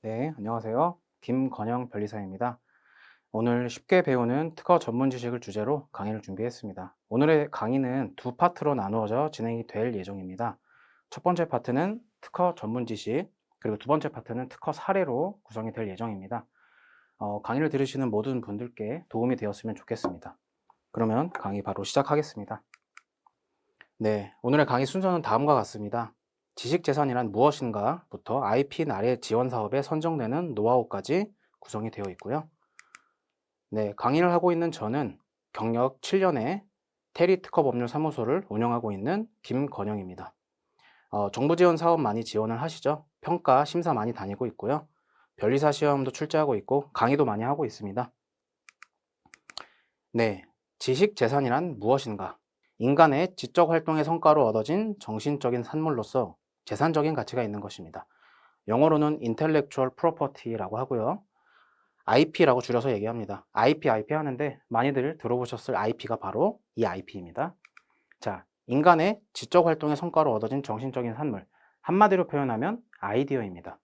네, 안녕하세요. 김건영 변리사입니다. 오늘 쉽게 배우는 특허 전문 지식을 주제로 강의를 준비했습니다. 오늘의 강의는 두 파트로 나누어져 진행이 될 예정입니다. 첫 번째 파트는 특허 전문 지식, 그리고 두 번째 파트는 특허 사례로 구성이 될 예정입니다. 강의를 들으시는 모든 분들께 도움이 되었으면 좋겠습니다. 그러면 강의 바로 시작하겠습니다. 네, 오늘의 강의 순서는 다음과 같습니다. 지식재산이란 무엇인가부터 IP 나래 지원 사업에 선정되는 노하우까지 구성이 되어 있고요. 네, 강의를 하고 있는 저는 경력 7년의 테리 특허법률사무소를 운영하고 있는 김건영입니다. 정부 지원 사업 많이 지원을 하시죠? 평가, 심사 많이 다니고 있고요. 변리사 시험도 출제하고 있고 강의도 많이 하고 있습니다. 네, 지식재산이란 무엇인가? 인간의 지적 활동의 성과로 얻어진 정신적인 산물로서 재산적인 가치가 있는 것입니다. 영어로는 intellectual property라고 하고요. IP라고 줄여서 얘기합니다. IP 하는데 많이들 들어보셨을 IP가 바로 이 IP입니다. 자, 인간의 지적 활동의 성과로 얻어진 정신적인 산물. 한마디로 표현하면 아이디어입니다.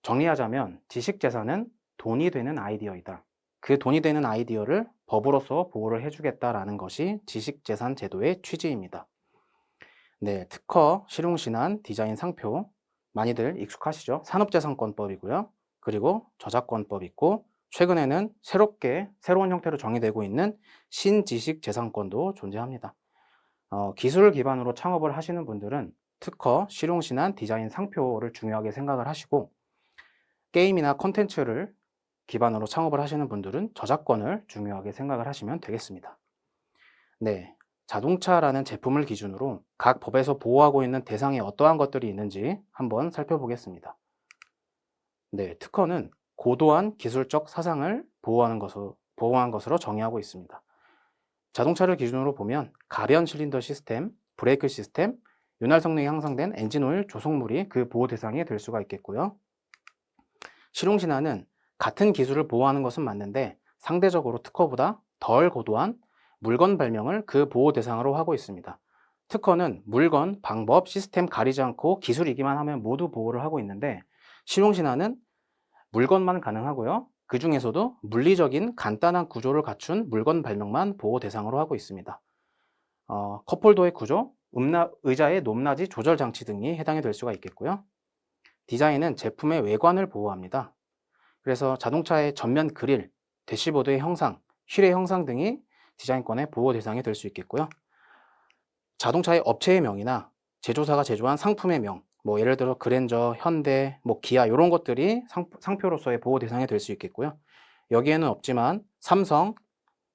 정리하자면 지식재산은 돈이 되는 아이디어이다. 그 돈이 되는 아이디어를 법으로서 보호를 해주겠다라는 것이 지식재산 제도의 취지입니다. 네, 특허, 실용신안, 디자인 상표 많이들 익숙하시죠? 산업재산권법이고요. 그리고 저작권법 있고 최근에는 새로운 형태로 정의되고 있는 신지식재산권도 존재합니다. 기술을 기반으로 창업을 하시는 분들은 특허, 실용신안, 디자인 상표를 중요하게 생각을 하시고 게임이나 콘텐츠를 기반으로 창업을 하시는 분들은 저작권을 중요하게 생각을 하시면 되겠습니다. 네, 자동차라는 제품을 기준으로 각 법에서 보호하고 있는 대상에 어떠한 것들이 있는지 한번 살펴보겠습니다. 네, 특허는 고도한 기술적 사상을 보호한 것으로 정의하고 있습니다. 자동차를 기준으로 보면 가변 실린더 시스템, 브레이크 시스템, 윤활 성능이 향상된 엔진 오일 조성물이 그 보호 대상이 될 수가 있겠고요. 실용신안은 같은 기술을 보호하는 것은 맞는데 상대적으로 특허보다 덜 고도한 물건 발명을 그 보호 대상으로 하고 있습니다. 특허는 물건, 방법, 시스템 가리지 않고 기술이기만 하면 모두 보호를 하고 있는데 실용신안은 물건만 가능하고요. 그 중에서도 물리적인 간단한 구조를 갖춘 물건 발명만 보호 대상으로 하고 있습니다. 컵홀더의 구조, 의자의 높낮이 조절 장치 등이 해당이 될 수가 있겠고요. 디자인은 제품의 외관을 보호합니다. 그래서 자동차의 전면 그릴, 대시보드의 형상, 휠의 형상 등이 디자인권의 보호 대상이 될 수 있겠고요. 자동차의 업체의 명이나 제조사가 제조한 상품의 명, 뭐 예를 들어 그랜저, 현대, 뭐 기아 이런 것들이 상표로서의 보호 대상이 될 수 있겠고요. 여기에는 없지만 삼성,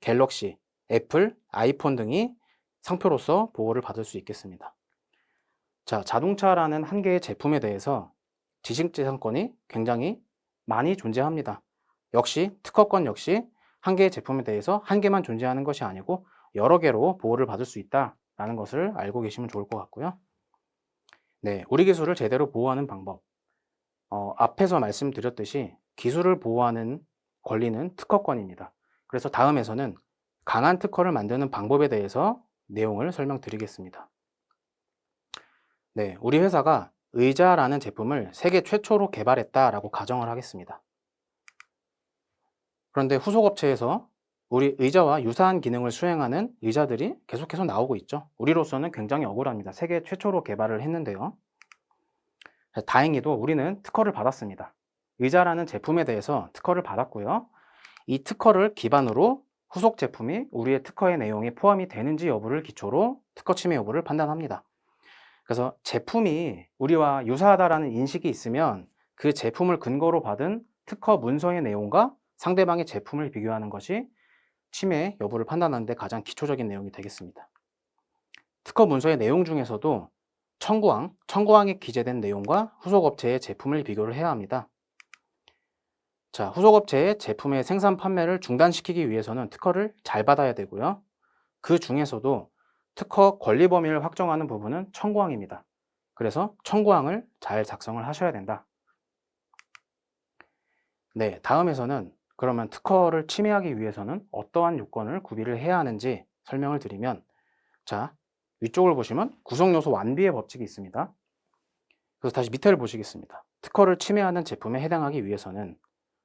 갤럭시, 애플, 아이폰 등이 상표로서 보호를 받을 수 있겠습니다. 자, 자동차라는 한 개의 제품에 대해서 지식재산권이 굉장히 많이 존재합니다. 역시 특허권 역시 한 개의 제품에 대해서 한 개만 존재하는 것이 아니고 여러 개로 보호를 받을 수 있다라는 것을 알고 계시면 좋을 것 같고요. 네, 우리 기술을 제대로 보호하는 방법. 앞에서 말씀드렸듯이 기술을 보호하는 권리는 특허권입니다. 그래서 다음에서는 강한 특허를 만드는 방법에 대해서 내용을 설명드리겠습니다. 네, 우리 회사가 의자라는 제품을 세계 최초로 개발했다라고 가정을 하겠습니다. 그런데 후속 업체에서 우리 의자와 유사한 기능을 수행하는 의자들이 계속해서 나오고 있죠. 우리로서는 굉장히 억울합니다. 세계 최초로 개발을 했는데요. 다행히도 우리는 특허를 받았습니다. 의자라는 제품에 대해서 특허를 받았고요. 이 특허를 기반으로 후속 제품이 우리의 특허의 내용에 포함이 되는지 여부를 기초로 특허 침해 여부를 판단합니다. 그래서 제품이 우리와 유사하다라는 인식이 있으면 그 제품을 근거로 받은 특허 문서의 내용과 상대방의 제품을 비교하는 것이 침해 여부를 판단하는 데 가장 기초적인 내용이 되겠습니다. 특허 문서의 내용 중에서도 청구항에 기재된 내용과 후속 업체의 제품을 비교를 해야 합니다. 자, 후속 업체의 제품의 생산 판매를 중단시키기 위해서는 특허를 잘 받아야 되고요. 그 중에서도 특허 권리 범위를 확정하는 부분은 청구항입니다. 그래서 청구항을 잘 작성을 하셔야 된다. 네, 다음에서는 그러면 특허를 침해하기 위해서는 어떠한 요건을 구비를 해야 하는지 설명을 드리면, 자, 위쪽을 보시면 구성요소 완비의 법칙이 있습니다. 그래서 다시 밑에를 보시겠습니다. 특허를 침해하는 제품에 해당하기 위해서는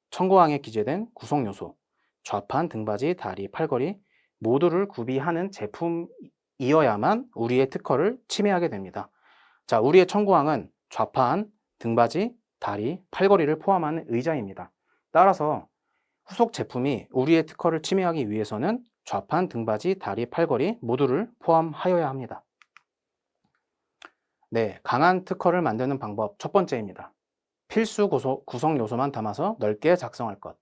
청구항에 기재된 구성요소, 좌판, 등받이, 다리, 팔걸이 모두를 구비하는 제품이어야만 우리의 특허를 침해하게 됩니다. 자, 우리의 청구항은 좌판, 등받이, 다리, 팔걸이를 포함하는 의자입니다. 따라서 후속 제품이 우리의 특허를 침해하기 위해서는 좌판, 등받이, 다리, 팔걸이 모두를 포함하여야 합니다. 네, 강한 특허를 만드는 방법 첫 번째입니다. 필수 구성 요소만 담아서 넓게 작성할 것.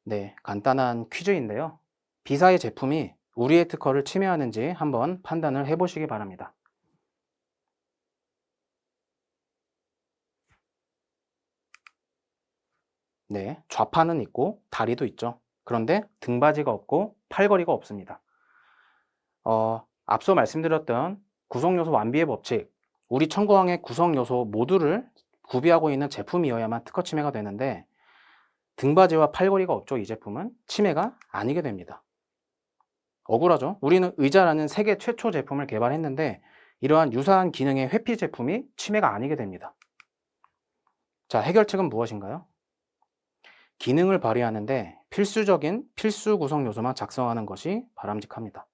네, 간단한 퀴즈인데요. B사의 제품이 우리의 특허를 침해하는지 한번 판단을 해보시기 바랍니다. 네, 좌판은 있고 다리도 있죠. 그런데 등받이가 없고 팔걸이가 없습니다. 앞서 말씀드렸던 구성요소 완비의 법칙, 우리 청구항의 구성요소 모두를 구비하고 있는 제품이어야만 특허 침해가 되는데 등받이와 팔걸이가 없죠. 이 제품은 침해가 아니게 됩니다. 억울하죠? 우리는 의자라는 세계 최초 제품을 개발했는데 이러한 유사한 기능의 회피 제품이 침해가 아니게 됩니다. 자, 해결책은 무엇인가요? 기능을 발휘하는데 필수적인 필수 구성 요소만 작성하는 것이 바람직합니다.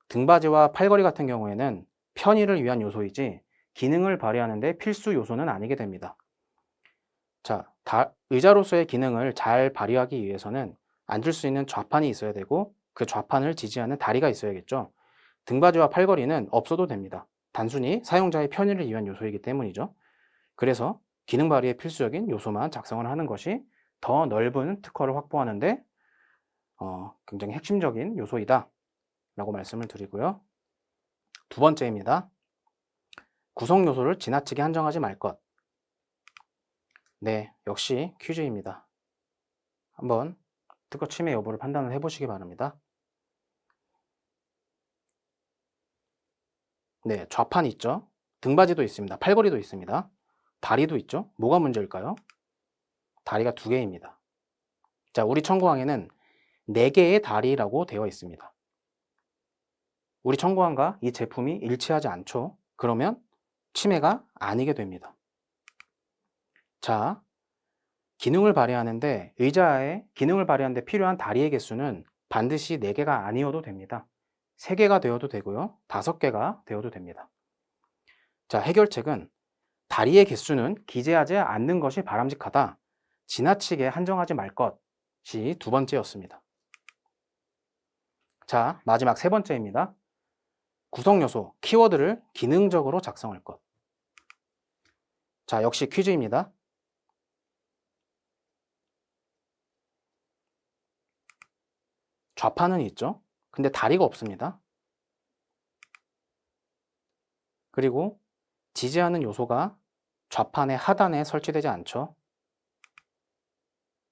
등받이와 팔걸이 같은 경우에는 편의를 위한 요소이지 기능을 발휘하는데 필수 요소는 아니게 됩니다. 자, 의자로서의 기능을 잘 발휘하기 위해서는 앉을 수 있는 좌판이 있어야 되고 그 좌판을 지지하는 다리가 있어야겠죠. 등받이와 팔걸이는 없어도 됩니다. 단순히 사용자의 편의를 위한 요소이기 때문이죠. 그래서 기능 발휘의 필수적인 요소만 작성을 하는 것이 더 넓은 특허를 확보하는데 굉장히 핵심적인 요소이다 라고 말씀을 드리고요. 두 번째입니다. 구성 요소를 지나치게 한정하지 말 것. 네, 역시 퀴즈입니다. 한번 특허 침해 여부를 판단을 해보시기 바랍니다. 네, 좌판이 있죠. 등받이도 있습니다. 팔걸이도 있습니다. 다리도 있죠. 뭐가 문제일까요? 다리가 2개입니다. 자, 우리 청구항에는 4개의 다리라고 되어 있습니다. 우리 청구항과 이 제품이 일치하지 않죠. 그러면 침해가 아니게 됩니다. 자, 기능을 발휘하는데 의자의 기능을 발휘하는데 필요한 다리의 개수는 반드시 4개가 아니어도 됩니다. 3개가 되어도 되고요. 5개가 되어도 됩니다. 자, 해결책은 다리의 개수는 기재하지 않는 것이 바람직하다. 지나치게 한정하지 말 것이 두 번째였습니다. 자, 마지막 세 번째입니다. 구성 요소, 키워드를 기능적으로 작성할 것. 자, 역시 퀴즈입니다. 좌판은 있죠. 근데 다리가 없습니다. 그리고 지지하는 요소가 좌판의 하단에 설치되지 않죠.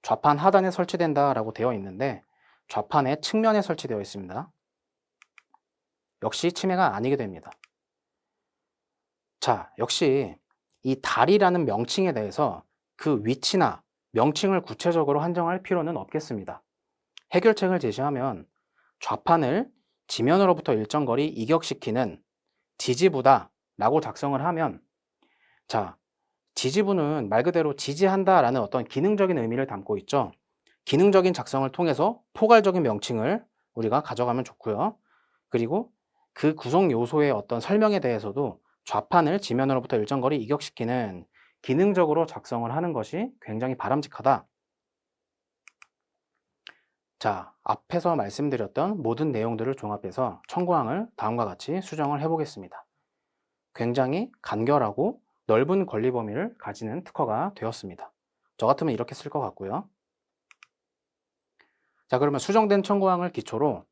좌판 하단에 설치된다라고 되어 있는데 좌판의 측면에 설치되어 있습니다. 역시 침해가 아니게 됩니다. 자, 역시 이 다리라는 명칭에 대해서 그 위치나 명칭을 구체적으로 한정할 필요는 없겠습니다. 해결책을 제시하면 좌판을 지면으로부터 일정 거리 이격시키는 지지부다 라고 작성을 하면, 자, 지지부는 말 그대로 지지한다 라는 어떤 기능적인 의미를 담고 있죠. 기능적인 작성을 통해서 포괄적인 명칭을 우리가 가져가면 좋고요. 그리고 그 구성 요소의 어떤 설명에 대해서도 좌판을 지면으로부터 일정 거리 이격시키는 기능적으로 작성을 하는 것이 굉장히 바람직하다. 자, 앞에서 말씀드렸던 모든 내용들을 종합해서 청구항을 다음과 같이 수정을 해보겠습니다. 굉장히 간결하고 넓은 권리 범위를 가지는 특허가 되었습니다. 저 같으면 이렇게 쓸 것 같고요. 자, 그러면 수정된 청구항을 기초로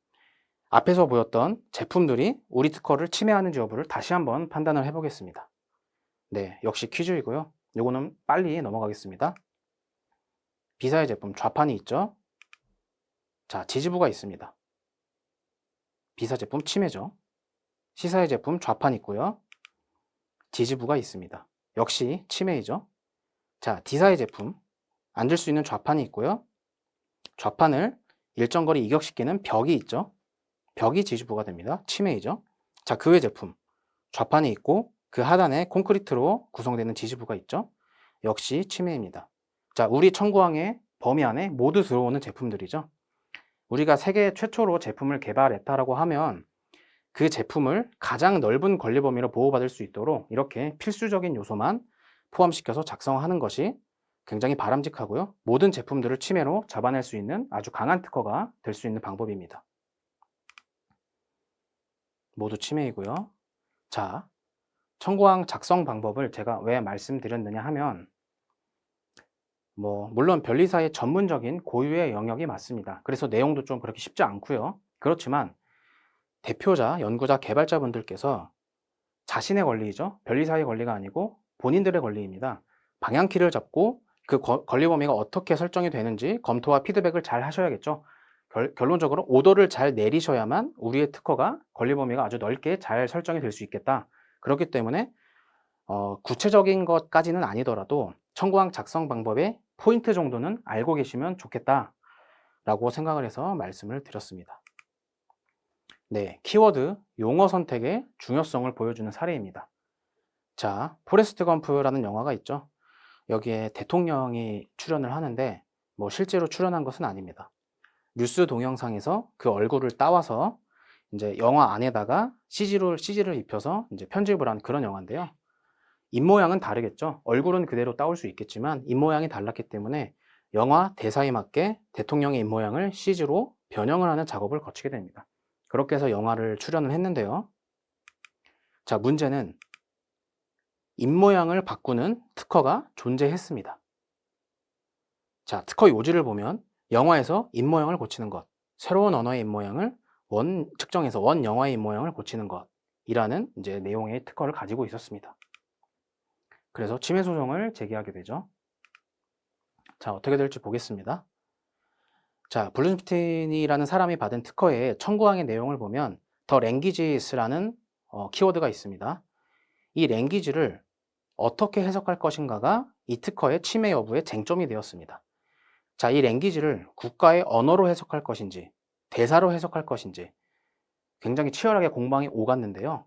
앞에서 보였던 제품들이 우리 특허를 침해하는지 여부를 다시 한번 판단을 해보겠습니다. 네, 역시 퀴즈이고요. 요거는 빨리 넘어가겠습니다. B사의 제품 좌판이 있죠. 자, 지지부가 있습니다. B사 제품 침해죠. C사의 제품 좌판 있고요. 지지부가 있습니다. 역시 침해이죠. 자, D사의 제품 앉을 수 있는 좌판이 있고요. 좌판을 일정 거리 이격시키는 벽이 있죠. 벽이 지지부가 됩니다. 침해이죠. 자, 그 외 제품 좌판이 있고 그 하단에 콘크리트로 구성되는 지지부가 있죠. 역시 침해입니다. 자, 우리 청구항의 범위 안에 모두 들어오는 제품들이죠. 우리가 세계 최초로 제품을 개발했다라고 하면 그 제품을 가장 넓은 권리 범위로 보호받을 수 있도록 이렇게 필수적인 요소만 포함시켜서 작성하는 것이 굉장히 바람직하고요. 모든 제품들을 침해로 잡아낼 수 있는 아주 강한 특허가 될 수 있는 방법입니다. 모두 침해이고요. 자, 청구항 작성 방법을 제가 왜 말씀드렸느냐 하면 물론 변리사의 전문적인 고유의 영역이 맞습니다. 그래서 내용도 좀 그렇게 쉽지 않고요. 그렇지만 대표자, 연구자, 개발자분들께서 자신의 권리이죠. 변리사의 권리가 아니고 본인들의 권리입니다. 방향키를 잡고 그 권리 범위가 어떻게 설정이 되는지 검토와 피드백을 잘 하셔야겠죠. 결론적으로 오더를 잘 내리셔야만 우리의 특허가 권리 범위가 아주 넓게 잘 설정이 될 수 있겠다. 그렇기 때문에 구체적인 것까지는 아니더라도 청구항 작성 방법의 포인트 정도는 알고 계시면 좋겠다라고 생각을 해서 말씀을 드렸습니다. 네, 키워드, 용어 선택의 중요성을 보여주는 사례입니다. 자, 포레스트 검프라는 영화가 있죠. 여기에 대통령이 출연을 하는데 실제로 출연한 것은 아닙니다. 뉴스 동영상에서 그 얼굴을 따와서 이제 영화 안에다가 CG를 입혀서 이제 편집을 한 그런 영화인데요. 입모양은 다르겠죠. 얼굴은 그대로 따올 수 있겠지만 입모양이 달랐기 때문에 영화 대사에 맞게 대통령의 입모양을 CG로 변형을 하는 작업을 거치게 됩니다. 그렇게 해서 영화를 출연을 했는데요. 자, 문제는 입모양을 바꾸는 특허가 존재했습니다. 자, 특허 요지를 보면 영화에서 입모양을 고치는 것, 새로운 언어의 입모양을 측정해서 원 영화의 입모양을 고치는 것이라는 이제 내용의 특허를 가지고 있었습니다. 그래서 침해 소송을 제기하게 되죠. 자, 어떻게 될지 보겠습니다. 자, 블룸스틴이라는 사람이 받은 특허의 청구항의 내용을 보면 더 랭귀지스라는 키워드가 있습니다. 이 랭귀지를 어떻게 해석할 것인가가 이 특허의 침해 여부의 쟁점이 되었습니다. 자, 이 랭귀지를 국가의 언어로 해석할 것인지 대사로 해석할 것인지 굉장히 치열하게 공방이 오갔는데요.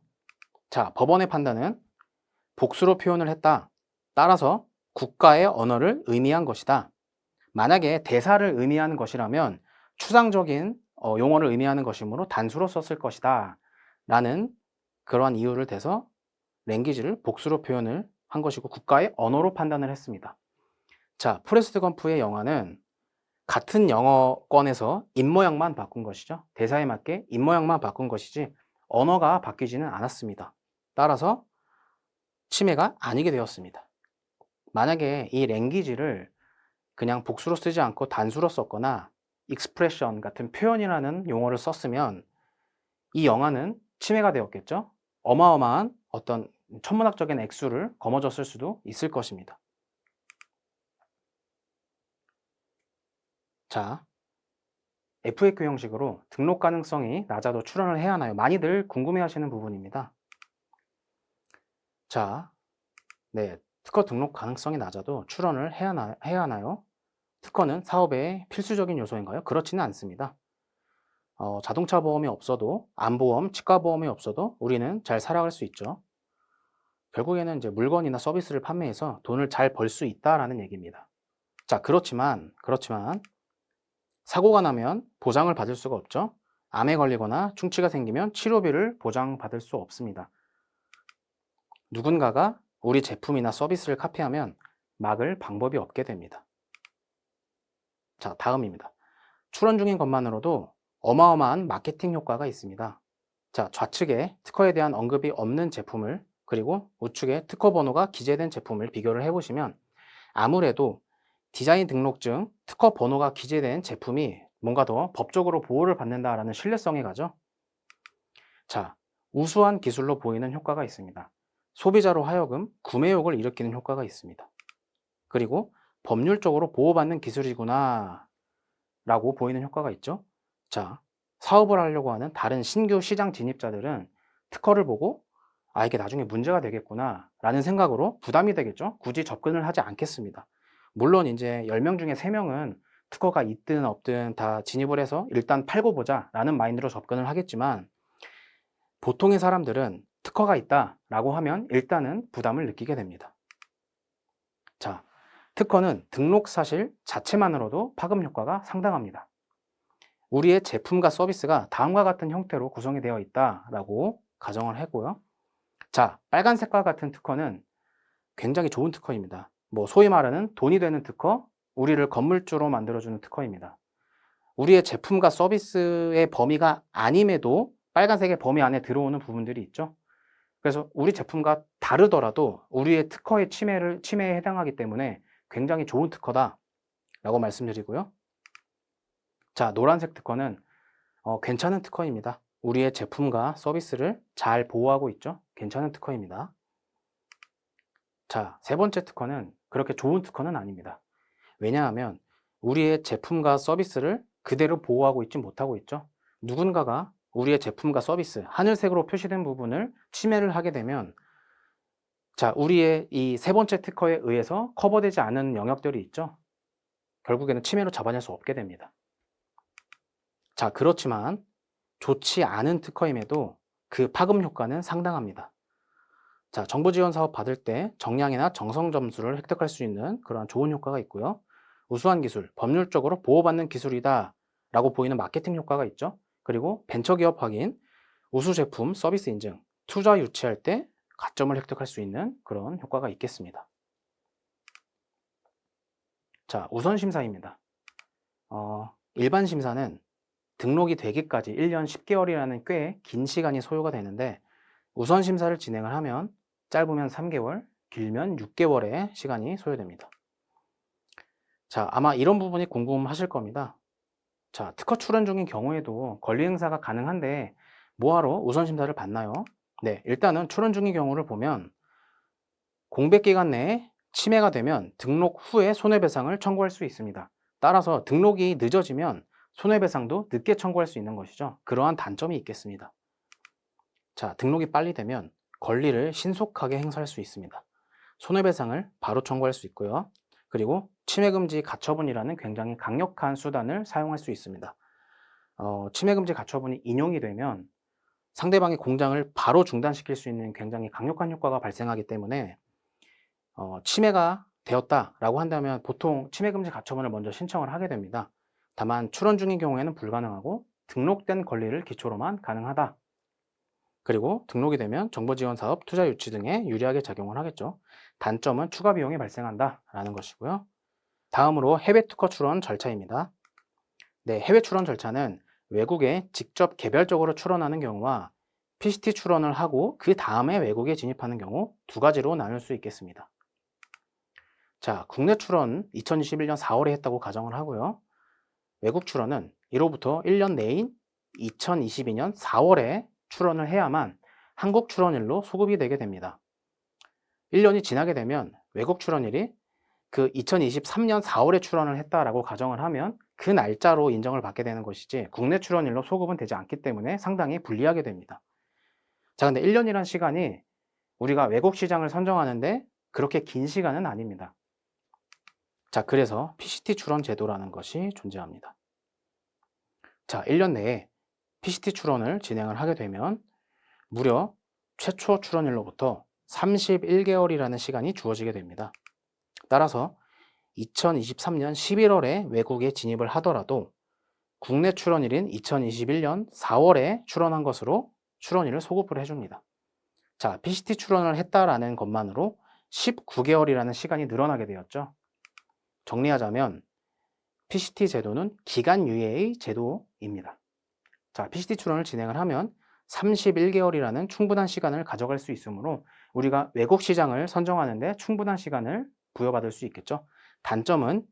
자, 법원의 판단은 복수로 표현을 했다. 따라서 국가의 언어를 의미한 것이다. 만약에 대사를 의미하는 것이라면 추상적인 용어를 의미하는 것이므로 단수로 썼을 것이다. 라는 그러한 이유를 대서 랭귀지를 복수로 표현을 한 것이고 국가의 언어로 판단을 했습니다. 자, 포레스트 검프의 영화는 같은 영어권에서 입모양만 바꾼 것이죠. 대사에 맞게 입모양만 바꾼 것이지 언어가 바뀌지는 않았습니다. 따라서 침해가 아니게 되었습니다. 만약에 이 랭귀지를 그냥 복수로 쓰지 않고 단수로 썼거나 expression 같은 표현이라는 용어를 썼으면 이 영화는 침해가 되었겠죠. 어마어마한 어떤 천문학적인 액수를 거머쥐었을 수도 있을 것입니다. 자, FAQ 형식으로 등록 가능성이 낮아도 출원을 해야 하나요? 많이들 궁금해하시는 부분입니다. 자, 네, 특허 등록 가능성이 낮아도 출원을 해야 하나요? 특허는 사업의 필수적인 요소인가요? 그렇지는 않습니다. 자동차 보험이 없어도, 암보험, 치과보험이 없어도 우리는 잘 살아갈 수 있죠. 결국에는 이제 물건이나 서비스를 판매해서 돈을 잘 벌 수 있다라는 얘기입니다. 자, 그렇지만 사고가 나면 보장을 받을 수가 없죠. 암에 걸리거나 충치가 생기면 치료비를 보장받을 수 없습니다. 누군가가 우리 제품이나 서비스를 카피하면 막을 방법이 없게 됩니다. 자, 다음입니다. 출원 중인 것만으로도 어마어마한 마케팅 효과가 있습니다. 자, 좌측에 특허에 대한 언급이 없는 제품을 그리고 우측에 특허 번호가 기재된 제품을 비교를 해보시면 아무래도 디자인 등록증, 특허 번호가 기재된 제품이 뭔가 더 법적으로 보호를 받는다라는 신뢰성이 가죠. 자, 우수한 기술로 보이는 효과가 있습니다. 소비자로 하여금 구매욕을 일으키는 효과가 있습니다. 그리고 법률적으로 보호받는 기술이구나 라고 보이는 효과가 있죠. 자, 사업을 하려고 하는 다른 신규 시장 진입자들은 특허를 보고 이게 나중에 문제가 되겠구나 라는 생각으로 부담이 되겠죠. 굳이 접근을 하지 않겠습니다. 물론 이제 10명 중에 3명은 특허가 있든 없든 다 진입을 해서 일단 팔고 보자 라는 마인드로 접근을 하겠지만 보통의 사람들은 특허가 있다라고 하면 일단은 부담을 느끼게 됩니다. 자, 특허는 등록 사실 자체만으로도 파급 효과가 상당합니다. 우리의 제품과 서비스가 다음과 같은 형태로 구성이 되어 있다라고 가정을 하고요. 자, 빨간색과 같은 특허는 굉장히 좋은 특허입니다. 소위 말하는 돈이 되는 특허, 우리를 건물주로 만들어주는 특허입니다. 우리의 제품과 서비스의 범위가 아님에도 빨간색의 범위 안에 들어오는 부분들이 있죠. 그래서 우리 제품과 다르더라도 우리의 특허의 침해에 해당하기 때문에 굉장히 좋은 특허다라고 말씀드리고요. 자, 노란색 특허는 괜찮은 특허입니다. 우리의 제품과 서비스를 잘 보호하고 있죠. 괜찮은 특허입니다. 자, 세 번째 특허는 그렇게 좋은 특허는 아닙니다. 왜냐하면 우리의 제품과 서비스를 그대로 보호하고 있지 못하고 있죠. 누군가가 우리의 제품과 서비스, 하늘색으로 표시된 부분을 침해를 하게 되면 자, 우리의 이 세 번째 특허에 의해서 커버되지 않은 영역들이 있죠. 결국에는 침해로 잡아낼 수 없게 됩니다. 자, 그렇지만 좋지 않은 특허임에도 그 파급 효과는 상당합니다. 자, 정부 지원 사업 받을 때 정량이나 정성 점수를 획득할 수 있는 그러한 좋은 효과가 있고요. 우수한 기술, 법률적으로 보호받는 기술이다 라고 보이는 마케팅 효과가 있죠. 그리고 벤처기업 확인, 우수 제품, 서비스 인증, 투자 유치할 때 가점을 획득할 수 있는 그런 효과가 있겠습니다. 자, 우선 심사입니다. 일반 심사는 등록이 되기까지 1년 10개월이라는 꽤 긴 시간이 소요가 되는데 우선 심사를 진행을 하면 짧으면 3개월, 길면 6개월의 시간이 소요됩니다. 자, 아마 이런 부분이 궁금하실 겁니다. 자, 특허 출원 중인 경우에도 권리 행사가 가능한데 뭐하러 우선 심사를 받나요? 네, 일단은 출원 중인 경우를 보면 공백 기간 내에 침해가 되면 등록 후에 손해배상을 청구할 수 있습니다. 따라서 등록이 늦어지면 손해배상도 늦게 청구할 수 있는 것이죠. 그러한 단점이 있겠습니다. 자, 등록이 빨리 되면 권리를 신속하게 행사할 수 있습니다. 손해배상을 바로 청구할 수 있고요. 그리고 침해금지 가처분이라는 굉장히 강력한 수단을 사용할 수 있습니다. 침해금지 가처분이 인용이 되면 상대방의 공장을 바로 중단시킬 수 있는 굉장히 강력한 효과가 발생하기 때문에 침해가 되었다라고 한다면 보통 침해금지 가처분을 먼저 신청을 하게 됩니다. 다만 출원 중인 경우에는 불가능하고 등록된 권리를 기초로만 가능하다. 그리고 등록이 되면 정보지원사업, 투자 유치 등에 유리하게 작용을 하겠죠. 단점은 추가 비용이 발생한다라는 것이고요. 다음으로 해외 특허 출원 절차입니다. 네, 해외 출원 절차는 외국에 직접 개별적으로 출원하는 경우와 PCT 출원을 하고 그 다음에 외국에 진입하는 경우 두 가지로 나눌 수 있겠습니다. 자, 국내 출원 2021년 4월에 했다고 가정을 하고요. 외국 출원은 이로부터 1년 내인 2022년 4월에 출원을 해야만 한국 출원일로 소급이 되게 됩니다. 1년이 지나게 되면 외국 출원일이 그 2023년 4월에 출원을 했다라고 가정을 하면 그 날짜로 인정을 받게 되는 것이지 국내 출원일로 소급은 되지 않기 때문에 상당히 불리하게 됩니다. 자, 근데 1년이란 시간이 우리가 외국 시장을 선정하는데 그렇게 긴 시간은 아닙니다. 자, 그래서 PCT 출원 제도라는 것이 존재합니다. 자, 1년 내에 PCT 출원을 진행을 하게 되면 무려 최초 출원일로부터 31개월이라는 시간이 주어지게 됩니다. 따라서 2023년 11월에 외국에 진입을 하더라도 국내 출원일인 2021년 4월에 출원한 것으로 출원일을 소급을 해줍니다. 자, PCT 출원을 했다라는 것만으로 19개월이라는 시간이 늘어나게 되었죠. 정리하자면 PCT 제도는 기간 유예의 제도입니다. 자, PCT 출원을 진행을 하면 31개월이라는 충분한 시간을 가져갈 수 있으므로 우리가 외국 시장을 선정하는데 충분한 시간을 부여받을 수 있겠죠. 단점은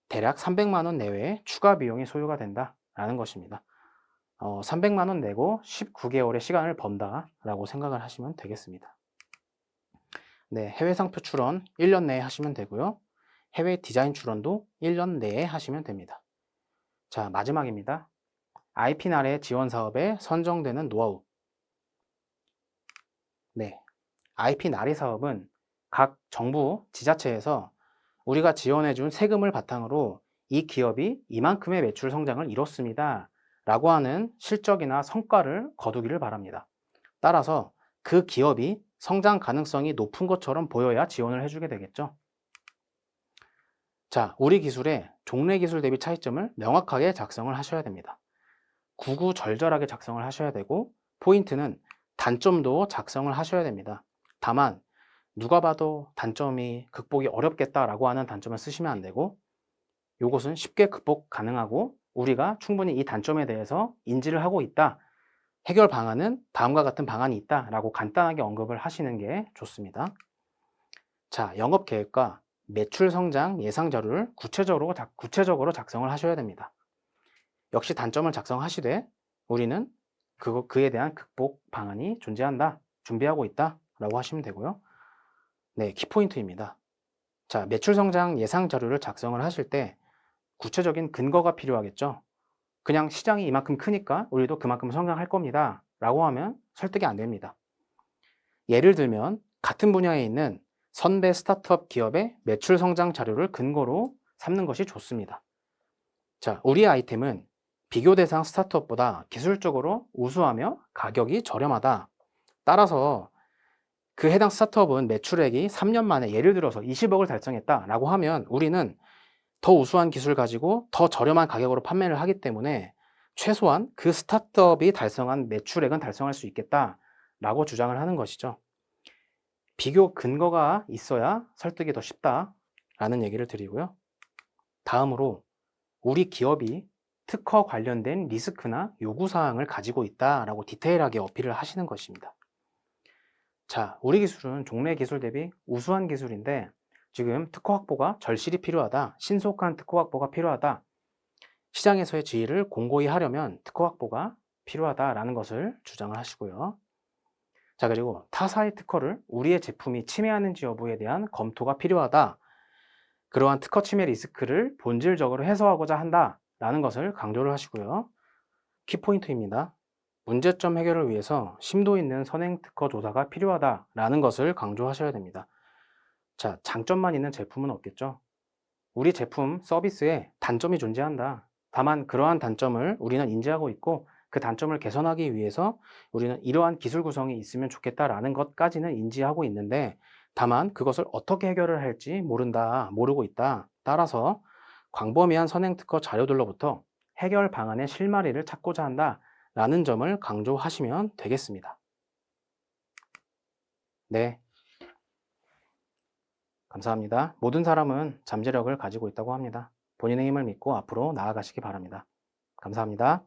대략 300만 원 내외의 추가 비용이 소요가 된다라는 것입니다. 300만 원 내고 19개월의 시간을 번다라고 생각을 하시면 되겠습니다. 네, 해외 상표 출원 1년 내에 하시면 되고요. 해외 디자인 출원도 1년 내에 하시면 됩니다. 자, 마지막입니다. IP나래 지원 사업에 선정되는 노하우. 네, IP나래 사업은 각 정부 지자체에서 우리가 지원해준 세금을 바탕으로 이 기업이 이만큼의 매출 성장을 이뤘습니다 라고 하는 실적이나 성과를 거두기를 바랍니다. 따라서 그 기업이 성장 가능성이 높은 것처럼 보여야 지원을 해주게 되겠죠. 자, 우리 기술의 종래 기술 대비 차이점을 명확하게 작성을 하셔야 됩니다. 구구절절하게 작성을 하셔야 되고, 포인트는 단점도 작성을 하셔야 됩니다. 다만 누가 봐도 단점이 극복이 어렵겠다라고 하는 단점을 쓰시면 안 되고, 이것은 쉽게 극복 가능하고 우리가 충분히 이 단점에 대해서 인지를 하고 있다, 해결 방안은 다음과 같은 방안이 있다 라고 간단하게 언급을 하시는 게 좋습니다. 자, 영업계획과 매출 성장 예상 자료를 구체적으로 작성을 하셔야 됩니다. 역시 단점을 작성하시되 우리는 그에 대한 극복 방안이 존재한다, 준비하고 있다 라고 하시면 되고요. 네, 키포인트입니다. 자, 매출 성장 예상 자료를 작성을 하실 때 구체적인 근거가 필요하겠죠. 그냥 시장이 이만큼 크니까 우리도 그만큼 성장할 겁니다 라고 하면 설득이 안 됩니다. 예를 들면 같은 분야에 있는 선배 스타트업 기업의 매출 성장 자료를 근거로 삼는 것이 좋습니다. 자, 우리 아이템은 비교 대상 스타트업보다 기술적으로 우수하며 가격이 저렴하다. 따라서 그 해당 스타트업은 매출액이 3년 만에 예를 들어서 20억을 달성했다라고 하면 우리는 더 우수한 기술 가지고 더 저렴한 가격으로 판매를 하기 때문에 최소한 그 스타트업이 달성한 매출액은 달성할 수 있겠다라고 주장을 하는 것이죠. 비교 근거가 있어야 설득이 더 쉽다라는 얘기를 드리고요. 다음으로 우리 기업이 특허 관련된 리스크나 요구사항을 가지고 있다라고 디테일하게 어필을 하시는 것입니다. 자, 우리 기술은 종래 기술 대비 우수한 기술인데 지금 특허 확보가 절실히 필요하다, 신속한 특허 확보가 필요하다, 시장에서의 지위를 공고히 하려면 특허 확보가 필요하다라는 것을 주장을 하시고요. 자, 그리고 타사의 특허를 우리의 제품이 침해하는지 여부에 대한 검토가 필요하다, 그러한 특허 침해 리스크를 본질적으로 해소하고자 한다라는 것을 강조를 하시고요. 키포인트입니다. 문제점 해결을 위해서 심도 있는 선행 특허 조사가 필요하다라는 것을 강조하셔야 됩니다. 자, 장점만 있는 제품은 없겠죠. 우리 제품, 서비스에 단점이 존재한다. 다만 그러한 단점을 우리는 인지하고 있고 그 단점을 개선하기 위해서 우리는 이러한 기술 구성이 있으면 좋겠다라는 것까지는 인지하고 있는데 다만 그것을 어떻게 해결을 할지 모르고 있다. 따라서 광범위한 선행특허 자료들로부터 해결 방안의 실마리를 찾고자 한다라는 점을 강조하시면 되겠습니다. 네, 감사합니다. 모든 사람은 잠재력을 가지고 있다고 합니다. 본인의 힘을 믿고 앞으로 나아가시기 바랍니다. 감사합니다.